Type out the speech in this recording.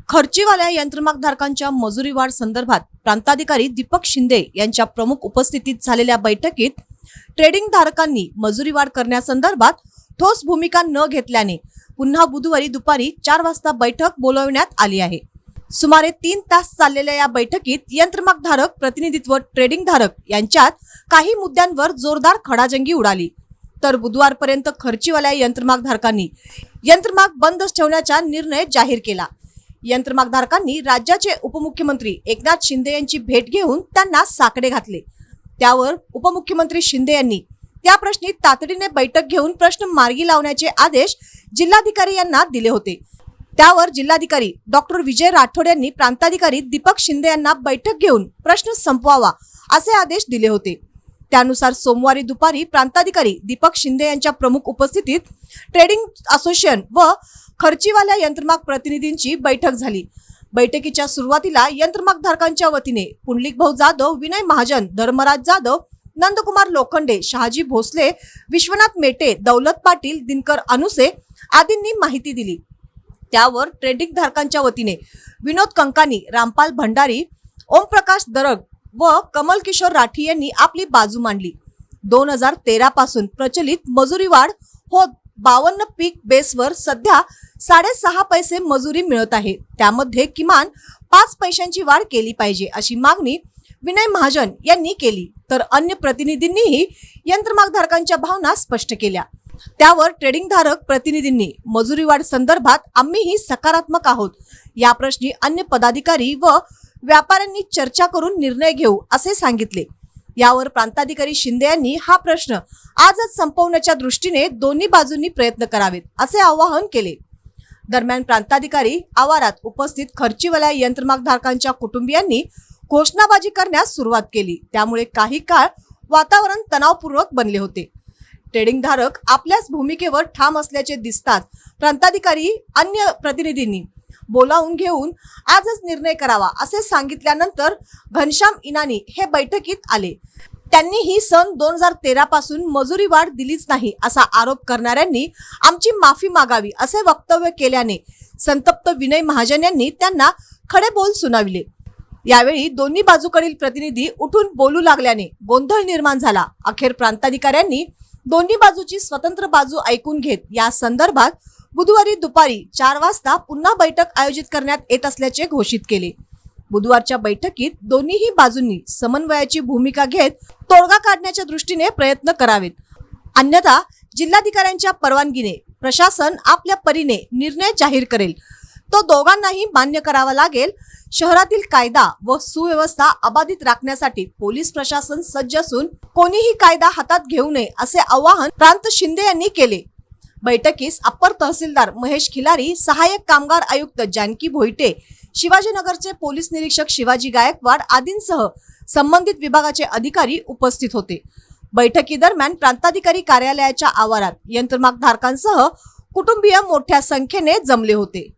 खर्चीवाल्या यंत्रमागधारकांच्या मजुरी वाढ संदर्भात प्रांताधिकारी दीपक शिंदे यांच्या प्रमुख उपस्थितीत झालेल्या बैठकीत ट्रेडिंग धारकांनी मजुरी वाढ करण्यासंदर्भात ठोस भूमिका न घेतल्याने पुन्हा बुधवारी दुपारी 4 वाजता बैठक बोलावण्यात आली आहे। सुमारे 3 तास चाललेल्या या बैठकीत यंत्रमागधारक प्रतिनिधित्व व ट्रेडिंग धारक यांच्यात काही मुद्द्यांवर जोरदार खडाजंगी उडाली, तर बुधवारपर्यंत खर्चीवाल्या यंत्रमागधारकांनी यंत्रमाग बंद ठेवण्याचा निर्णय जाहीर केला। यंत्रमागधारकांनी राज्याचे उपमुख्यमंत्री एकनाथ शिंदे यांची भेट घेऊन त्यांना साकडे घातले। त्यावर उपमुख्यमंत्री शिंदे यांनी त्या प्रश्नी तातडीने बैठक घेऊन प्रश्न मार्गी लावण्याचे आदेश जिल्हाधिकारी यांना दिले होते। त्यावर जिल्हाधिकारी डॉक्टर विजय राठोड यांनी प्रांताधिकारी दीपक शिंदे यांना बैठक घेऊन प्रश्न संपवावा असे आदेश दिले होते। त्यानुसार सोमवारी दुपारी प्रांताधिकारी दीपक शिंदे यांच्या प्रमुख उपस्थितीत ट्रेडिंग असोसिएशन व खर्चीवाल्या यंत्रमाग प्रतिनिधींची बैठक झाली। बैठकीच्या सुरुवातीला यंत्रमागधारकांच्या वतीने पुंडलिक भाऊ जाधव, विनय महाजन, धर्मराज जाधव, नंदकुमार लोखंडे, शहाजी भोसले, विश्वनाथ मेटे, दौलत पाटील, दिनकर अनुसे आदींनी माहिती दिली। त्यावर ट्रेडिंग धारकांच्या वतीने विनोद कंकानी, रामपाल भंडारी, ओमप्रकाश दरग व कमल किशोर राठी यांनी आपली बाजू मांडली। 2013 पासून प्रचलित मजुरी वाढ होत 52 पीक बेसवर सध्या 6.5 पैसे मजुरी मिळत आहे। त्यामध्ये किमान 5 पैशांची वाढ केली पाहिजे अशी मागणी विनय महाजन यांनी केली, तर अन्य प्रतिनिधींनीही यंत्रमागधारकांच्या भावना स्पष्ट केल्या। त्यावर ट्रेडिंग धारक प्रतिनिधींनी मजुरी वाढ संदर्भात आम्हीही सकारात्मक आहोत, या प्रश्नी अन्य पदाधिकारी व व्यापाऱ्यांनी चर्चा करून निर्णय घेऊ असे सांगितले। यावर प्रांताधिकारी शिंदे यांनी हा प्रश्न आजच संपवण्याच्या दृष्टीने दोन्ही बाजूंनी प्रयत्न करावेत असे आवाहन केले। दरम्यान प्रांताधिकारी आवारात उपस्थित खर्चीवाल्या यंत्रमागधारकांच्या कुटुंबियांनी घोषणाबाजी करण्यास सुरुवात केली। त्यामुळे काही काळ वातावरण तणावपूर्वक बनले होते। ट्रेडिंग धारक आपल्याच भूमिकेवर ठाम असल्याचे दिसताच प्रांताधिकारी अन्य प्रतिनिधींनी बोलावून घेऊन आजच निर्णय करावा असे सांगितल्यानंतर घनश्याम इनानी हे बैठकीत आले। त्यांनी ही सन 2013 पासून मजुरी वाढ दिलीच नाही असा आरोप करणाऱ्यांनी आमची माफी मागावी असे वक्तव्य केल्याने संतप्त विनय महाजन यांनी त्यांना खडे बोल सुनावले। यावेळी दोन्ही बाजूकडील प्रतिनिधी उठून बोलू लागल्याने गोंधळ निर्माण झाला। अखेर प्रांताधिकाऱ्यांनी दोन्ही बाजूची स्वतंत्र बाजू ऐकून घेत या संदर्भात बुधवारी दुपारी 4 वाजता पुन्हा बैठक आयोजित करण्यात येत असल्याचे घोषित केले। बुधवारच्या बैठकीत दोन्हीही बाजूंनी समन्वयाची भूमिका घेत तोडगा काढण्याच्या दृष्टीने प्रयत्न करावेत, अन्यथा जिल्हाधिकाऱ्यांच्या परवानगीने प्रशासन आपल्या परीने निर्णय जाहीर करेल, तो दोघांनाही मान्य करावा लागेल। शहरातील कायदा व सुव्यवस्था अबाधित राखण्यासाठी पोलीस प्रशासन सज्ज असून कोणीही कायदा हातात घेऊ नये असे आवाहन प्रांत शिंदे यांनी केले। बैठकीस अप्पर तहसीलदार महेश खिलारी, सहाय्यक कामगार आयुक्त जानकी भोईटे, शिवाजीनगरचे पोलीस निरीक्षक शिवाजी गायकवाड आदींसह संबंधित विभागाचे अधिकारी उपस्थित होते। बैठकीदरम्यान प्रांताधिकारी कार्यालयाच्या आवारात यंत्रमागधारकांसह कुटुंबीय मोठ्या संख्येने जमले होते।